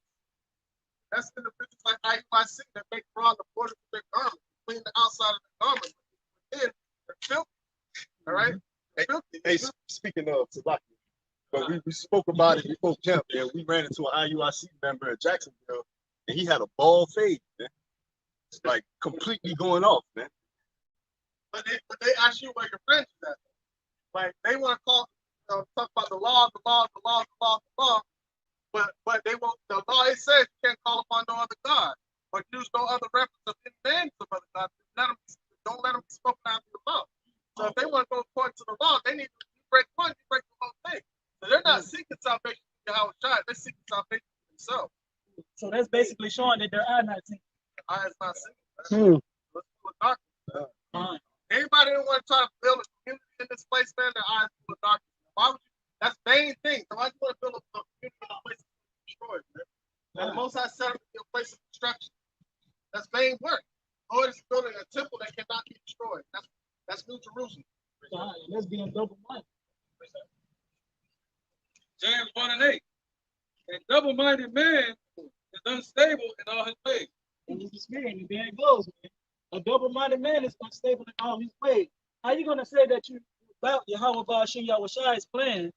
That's in the pictures like IUIC that make broad the border of their garment, clean the outside of the garment. Within, they're filthy. All right? Hey, speaking of Salaki, but we spoke about it before camp, and we ran into an IUIC member in Jacksonville, and he had a bald fade, man. It's like completely going off, man. But they ask you where your friends is at. Like they want to talk about the law, but they won't. The law it says you can't call upon no other God or use no other reference of any name of other God. Don't let them be spoken out of the law. So if they want to go according to the law, they need to break one, you break the whole thing. So they're not seeking salvation from Yahweh Shai, they're seeking salvation for themselves. So that's basically showing that their eye not seeing. I is not seeking. Let's do a doctrine. Anybody that want to try to build a community in this place, man, their eyes full of darkness. Why would you? That's vain thing. So why do you want to build a community in a place that's destroyed, man? And the Most High set up in a place of destruction. That's vain work. Lord is building a temple that cannot be destroyed. That's New Jerusalem. That's being double-minded. James 1 and 8. A double-minded man is unstable in all his ways. And it's the spirit, and there it goes, man. A double-minded man is unstable in all his ways. How you gonna say that you about Yahweh Ba'ashim Yahushai's plan,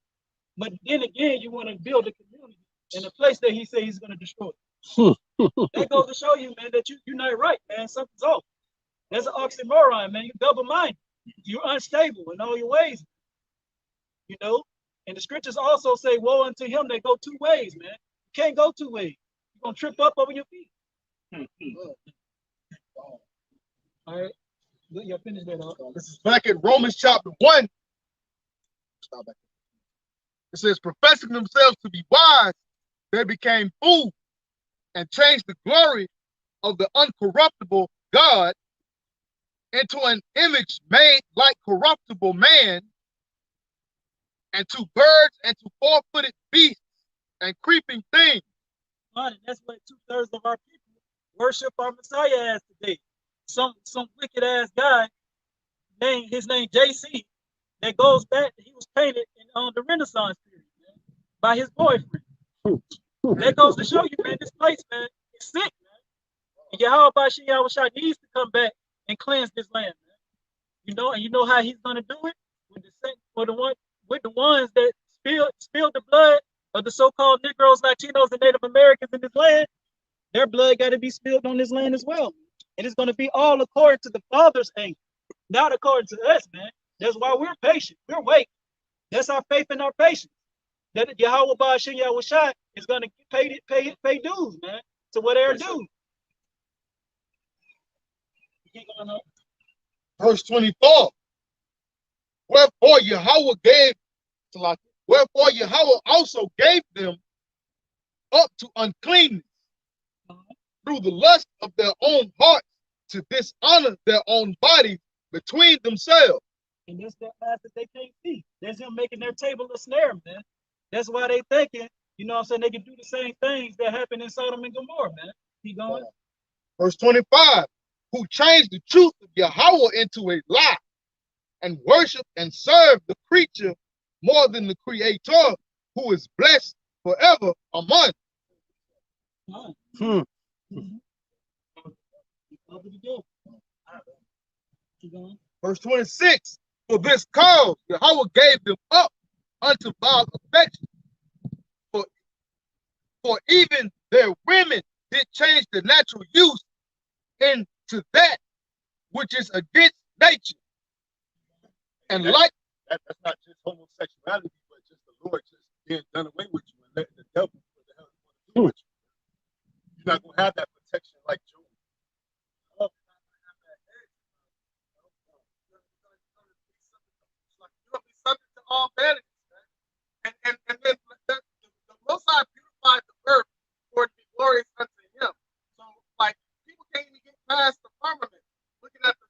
but then again you want to build a community in a place that he says he's gonna destroy? That goes to show you, man, that you're not right, man. Something's off. That's an oxymoron, man. You're double-minded. You're unstable in all your ways. You know? And the scriptures also say, woe unto him that go two ways, man. You can't go two ways. You're gonna trip up over your feet. All right. Y'all finish that up. This is back in Romans chapter 1. Stop back. It says, professing themselves to be wise, they became fools and changed the glory of the uncorruptible God into an image made like corruptible man, and to birds and to four-footed beasts and creeping things. And that's what 2/3 of our people worship our Messiah as today. Some wicked ass guy, his name JC, that goes back. He was painted in the Renaissance period, man, by his boyfriend. That goes to show you, man, this place, man, is sick, man. And Yahweh Ba'ashim Yahushai needs to come back and cleanse this land, man. You know, and you know how he's gonna do it with the ones that spilled the blood of the so-called Negroes, Latinos, and Native Americans in this land. Their blood got to be spilled on this land as well. And it's going to be all according to the Father's anger, not according to us, man. That's why we're patient. We're waiting. That's our faith and our patience. That Yahweh Ba'ashim Yahushai is going to pay dues, man, to what they're due. Keep going up. Verse 24. Wherefore Yahweh also gave them up to uncleanness through the lust of their own hearts to dishonor their own bodies between themselves. And that's that path that they can't see. That's them making their table a snare, man. That's why they thinking, you know what I'm saying, they can do the same things that happened in Sodom and Gomorrah, man. Keep going. Verse 25. Who changed the truth of Yahweh into a lie and worship and serve the creature more than the Creator, who is blessed forever. Amen. Verse 26. For this cause Yahweh gave them up unto vile affection. For even their women did change the natural use into that which is against nature. And like that's not just homosexuality, but just the Lord just being done away with you and letting the devil do what the hell he want to do with you. You're not gonna have that protection like Job. you're gonna be subject to all vanities, man. And then the Most High purified the earth for it to be glorious unto him. So like people can't even get past the firmament. Looking at the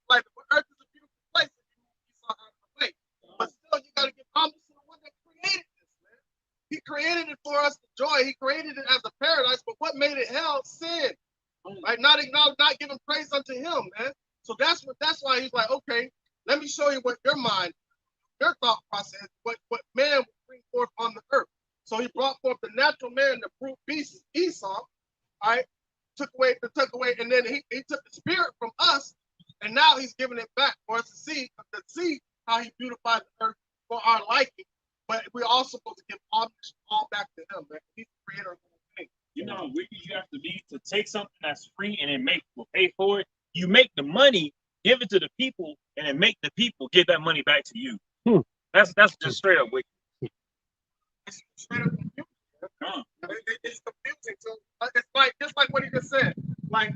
joy. He created it as a paradise, but what made it hell? Sin. Right? Not acknowledge, not giving praise unto him, man. So that's why he's like, okay, let me show you what your mind, your thought process, what man will bring forth on the earth. So he brought forth the natural man, the brute beast, Esau, all right, took away, and then he took the spirit from us, and now he's giving it back for us to see how he beautified the earth for our liking. But we're also supposed to give all back to him, man. He's the creator of everything. You know how wicked you have to be to take something that's free and then make people pay for it? You make the money, give it to the people, and then make the people give that money back to you. That's just straight up wicked. It's straight up confusing. It's confusing. So it's like just like what he just said. Like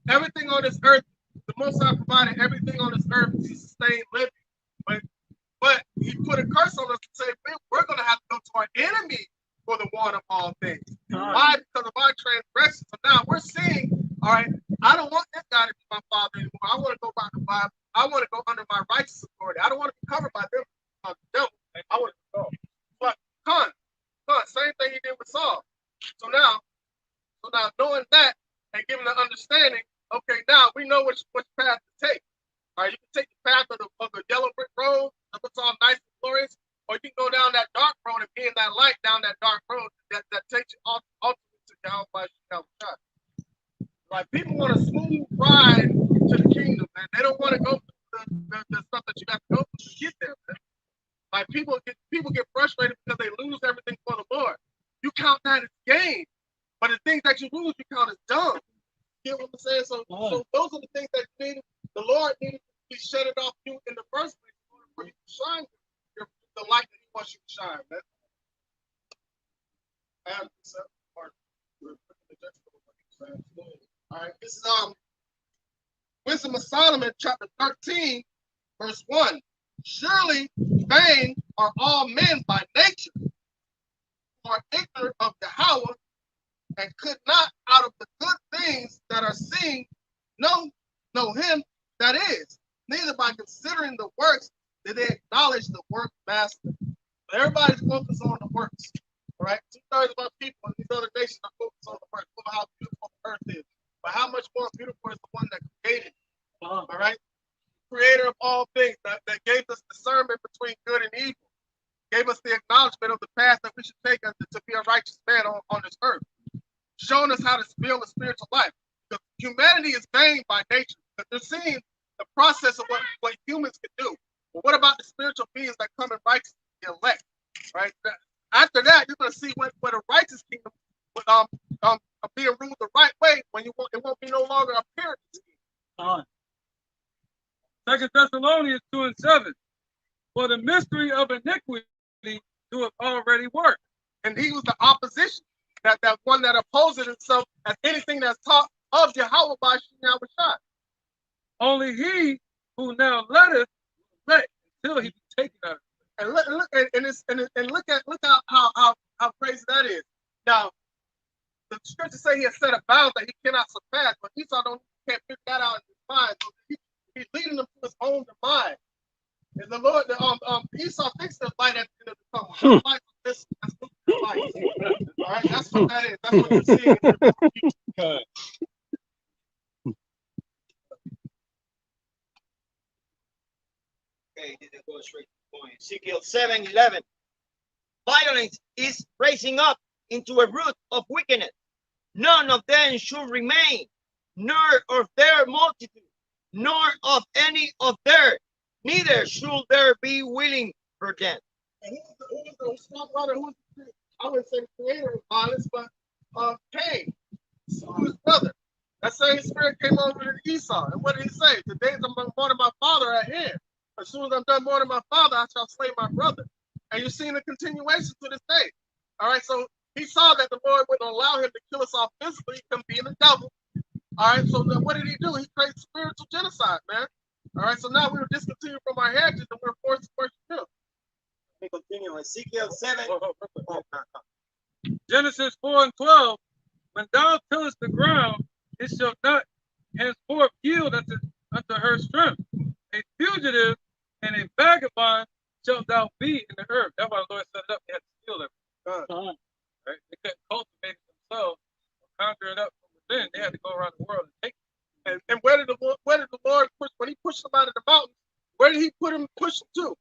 everything on this earth, the Most High provided everything on this earth to sustain living. But he put a curse on us to say we're going to have to go to our enemy for the one of all things. Why? Because of our transgressions. So now we're seeing, all right, I don't want this guy to be my father anymore. I want to go by the Bible. I want to go under my righteous authority. I don't want to be covered by them. I want to go. But same thing he did with Saul. So now knowing that and giving the understanding, okay, now we know which path to take. All right, you can take the path of the yellow brick road, that looks all nice and glorious, or you can go down that dark road and be in that light down that dark road that takes you ultimately to down by shot. Like people want a smooth ride to the kingdom, man. They don't want to go through the stuff that you got to go through to get there, man. Like people get frustrated because they lose everything for the Lord. You count that as gain, but the things that you lose, you count as dumb. You get what I'm saying? So those are the things that you needed. The Lord needed to be shut it off you in the first place in order for you to shine the light that he wants you to shine, man. All right, this is Wisdom of Solomon, chapter 13, verse 1. Surely vain are all men by nature, who are ignorant of Yahweh, and could not out of the good things that are seen know him that is, neither by considering the works did they acknowledge the work master. So everybody's focused on the works. All right, 2/3 of our people in these other nations are focused on the works, of how beautiful the earth is. But how much more beautiful is the one that created it? All right, creator of all things that gave us discernment between good and evil, gave us the acknowledgement of the path that we should take to be a righteous man on this earth, showing us how to build a spiritual life. Because humanity is vain by nature, but they're seeing the process of what humans can do. But what about the spiritual beings that come in righteousness, the elect? Right? After that, you're going to see what a righteous kingdom being ruled the right way when it won't be no longer a pyramid scheme. 2 Thessalonians 2:7. For the mystery of iniquity doeth already work. And he was the opposition, that one that opposes itself as anything that's taught of Yahweh by Shah. Only he who now letteth let until he be taken out of it. And look how crazy that is. Now, the scriptures say he has set a bound that he cannot surpass, but Esau can't figure that out in his mind. So he's leading them to his own demise. And the Lord, Esau thinks there's light at the end of the tunnel. Light is this, that's light. All right, that's what that is. That's what you're seeing. Okay, this goes straight to the point. Ezekiel 7:11. Violence is raising up into a root of wickedness. None of them should remain, nor of their multitude, nor of any of their, neither should there be willing for them. And I wouldn't say the creator of violence, but Cain, his brother. That same spirit came over to Esau. And what did he say? The days I'm born of my father are at hand. As soon as I'm done born of my father, I shall slay my brother. And you're seeing the continuation to this day. All right, so he saw that the Lord wouldn't allow him to kill us all physically, him being the devil. All right, so then what did he do? He created spiritual genocide, man. All right, so now we were discontinued from our heritage and we're forced to worship him. Let me continue. Ezekiel 7. Genesis 4:12. When thou tillest the ground, it shall not henceforth yield unto her strength. A fugitive and a vagabond shalt thou be in the earth. That's why the Lord set it up. They had to steal everything. Right? They couldn't cultivate. pushed them out of the mountains, where did he push them to?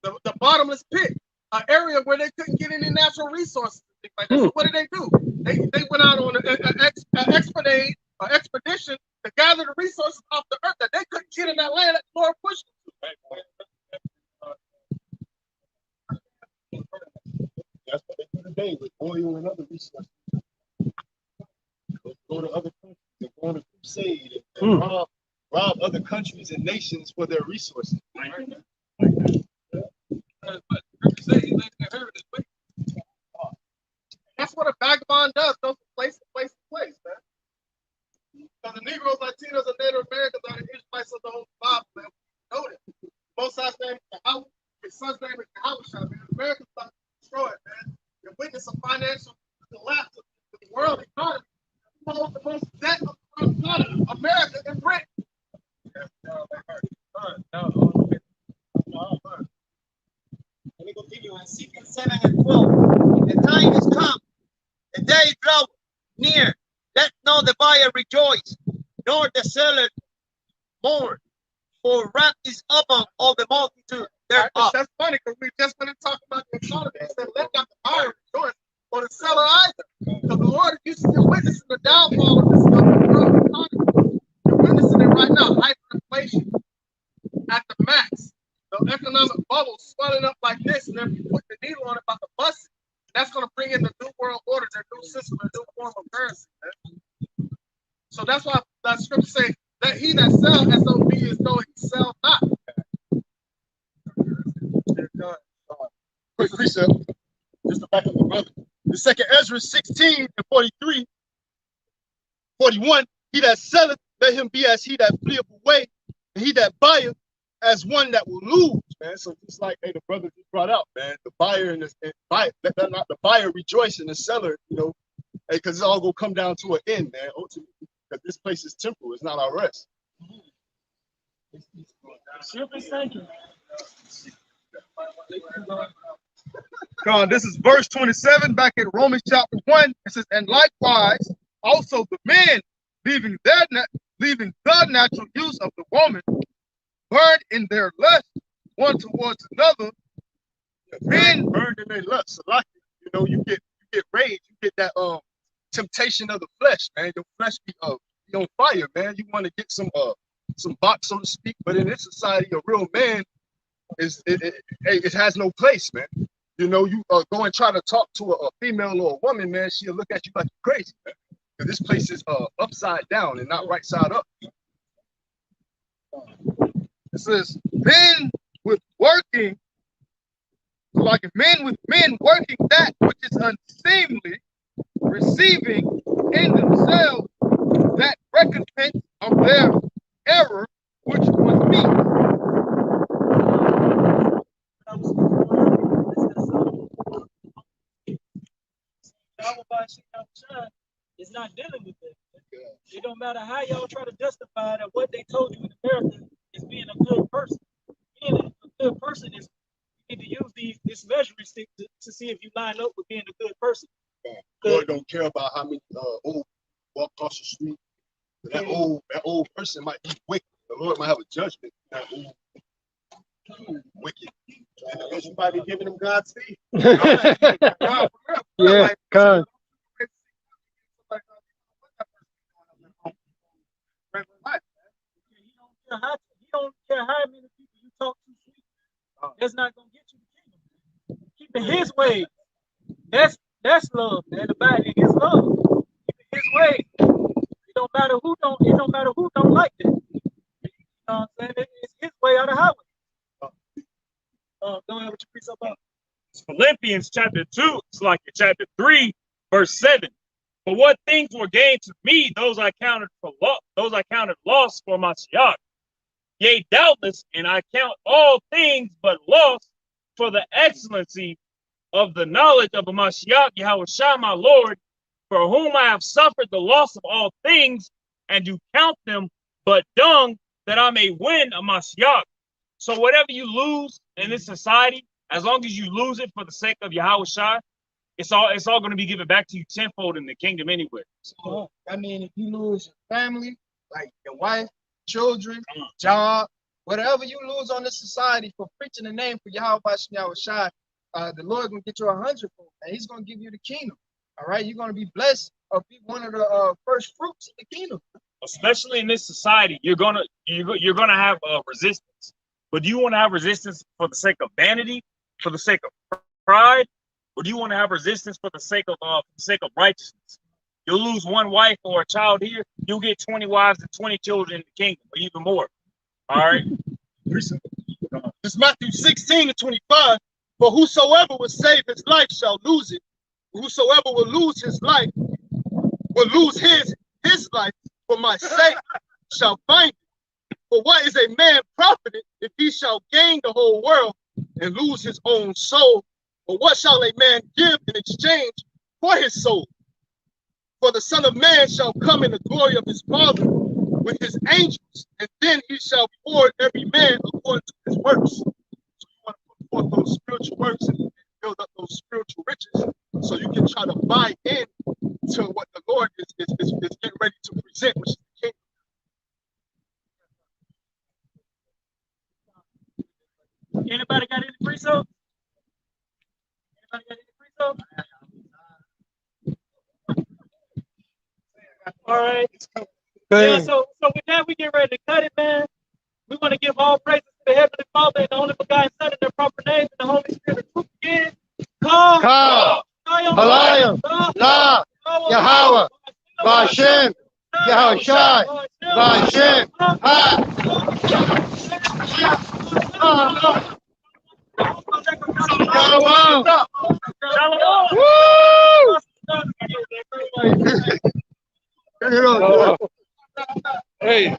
The bottomless pit, an area where they couldn't get any natural resources. Like that. So what did they do? They went out on an expedition to gather the resources off the earth that they couldn't get in that land that the Lord pushed them to. That's what they do today with oil and other resources. Go to other countries and go on a crusade and rob other countries and nations for their resources. That's what a vagabond does, goes from place to place to place, man. Because the Negroes, Latinos, and Native Americans are the Israelites of the whole Bible, man. We know that. Most High's name is Yahweh, his son's name is Yahweh, man. Americans about to destroy it, man. They're witness of financial collapse of the world economy. The most debt of the world economy, America and Britain. Let me continue. Ezekiel 7 and 12. The time is come, the day draweth near. Let not the buyer rejoice, nor the seller mourn, for wrath is upon all the multitude thereof. That's funny because we just went and talked about the economy. He said, let not the buyer rejoice or the seller either. Because the Lord is witnessing the downfall of this world economy. You're witnessing it right now. Hyperinflation at the max. The economic bubble swelling up like this, and then you put the needle on it about to bust it. That's going to bring in the new world order, their new system, a new form of currency. Man. So that's why that scripture say that he that sells as though be as though he sell not. Quick precept, just to back up the brother. The second Ezra 16 and 43, 41, he that selleth, let him be as he that fleeth away, and he that buyeth as one that will lose, man. So just like the brother just brought out, man, the buyer and buyer, let not the buyer rejoice in the seller, because it's all gonna come down to an end, man. Ultimately, because this place is temporal, it's not our rest. God, this is verse 27 back in Romans chapter 1. It says, and likewise, also the men leaving the natural use of the woman, burned in their lust one towards another. Men burned in their lust. So like, you get rage, you get that temptation of the flesh, man. Your flesh be on fire, man. You want to get some box, so to speak. But in this society, a real man it has no place, man. You go and try to talk to a female or a woman, man. She'll look at you like you're crazy, man. Because this place is upside down and not right side up. It says, men with working, like men with men working that which is unseemly, receiving in themselves that recompense of their error, which was meet. It's not dealing with it. It don't matter how y'all try to justify that what they told you in America is being a good person. Being a good person is you need to use this measuring stick to see if you line up with being a good person. Lord don't care about how many old walk across the street. That old person might be wicked. The Lord might have a judgment. That old wicked. Because you might be giving them God's feet. Yeah, God. He don't care how many people you talk to sweet. That's not gonna get you the kingdom. Keeping his way. That's love, man. Abiding in his love. Keeping his way. It don't matter who don't like that. You know what I'm saying? It's his way or the highway. Go ahead with your piece about. Philippians chapter 2, it's like chapter 3, verse 7. For what things were gained to me, those I counted loss for Mashiach. Yea, doubtless, and I count all things but loss for the excellency of the knowledge of the Mashiach, Yahushua my Lord, for whom I have suffered the loss of all things, and do count them but dung, that I may win a Mashiach. So whatever you lose in this society, as long as you lose it for the sake of Yahushua, it's all going to be given back to you tenfold in the kingdom anyway. So, I mean, if you lose your family, like your wife, children, job, Whatever you lose on this society for preaching the name for Yahweh Shai, the Lord gonna get you 100-fold, and He's gonna give you the kingdom. All right, you're gonna be blessed or be one of the first fruits of the kingdom. Especially in this society, you're gonna have resistance. But do you want to have resistance for the sake of vanity, for the sake of pride, or do you want to have resistance for the sake of righteousness? You'll lose one wife or a child here, you'll get 20 wives and 20 children in the kingdom, or even more. All right. It's Matthew 16:25. For whosoever will save his life shall lose it. Whosoever will lose his life will lose his life for my sake shall find it. For what is a man profited if he shall gain the whole world and lose his own soul? Or what shall a man give in exchange for his soul? For the Son of Man shall come in the glory of his Father with his angels, and then he shall reward every man according to his works. So you want to put forth those spiritual works and build up those spiritual riches, so you can try to buy in to what the Lord is getting ready to present, which is the kingdom. Anybody got any pre-soap? Anybody got any pre-soap? All right. Yeah, so with that, we get ready to cut it, man. We want to give all praises to the Heavenly Father and the only begotten Son in their proper names and the Holy Spirit of truth again. Come, Halayim, La, Yahweh, Bashem, Yahushai, Bashem, Shalom. Woo! Hey.